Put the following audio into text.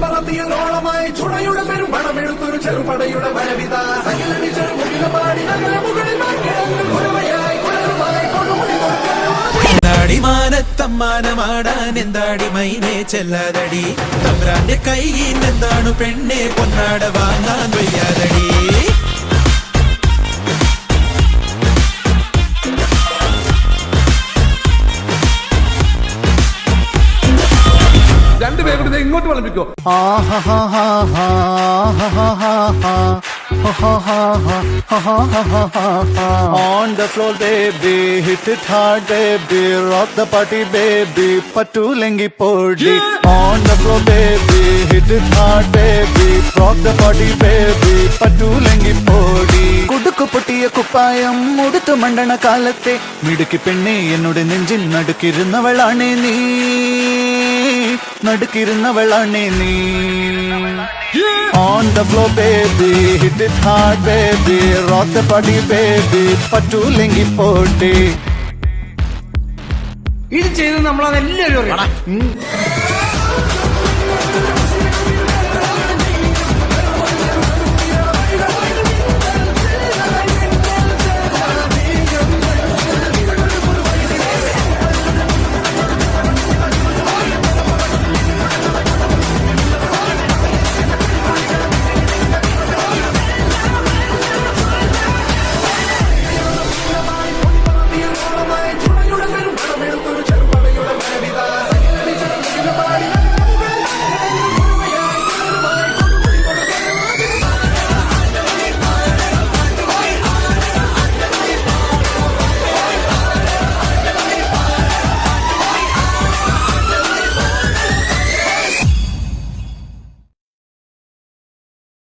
പറത്തിയോളമായി ചുണയുടെ പെരുമ്പടമെടുത്തൊരു ചെറുപടയുടെ വരവിത മാനത്തമ്മാനമാടാൻ എന്താടി മൈനെ ചെല്ലാതടി തമ്പ്രാന്റെ കയ്യിൽ എന്താണ് പെണ്ണെ പൊന്നാട വാങ്ങാൻ വയ്യാതടി രണ്ടുപേരുടെ ഇങ്ങോട്ട് വിളമ്പിക്കോ. On the floor, baby, hit it hard, baby, rock the party, baby, patu lengi podi. On the floor, baby, hit it hard, baby, rock the party, baby, patu lengi podi. കുടുക്കു പൊട്ടിയ കുപ്പായം മുടുത്തു മണ്ടണ കാലത്തെ മിടുക്കി പെണ്ണെ എന്നോട് നെഞ്ചിൽ നടുക്കിരുന്നവളാണേ നീ, നടുക്കിരുന്നവളാണേ നീ. On the floor, baby, hit it hard, baby, rock the party, baby, patu lengi podi. ഇത് ചെയ്ത് നമ്മളതെല്ലാവരും അറിയണം.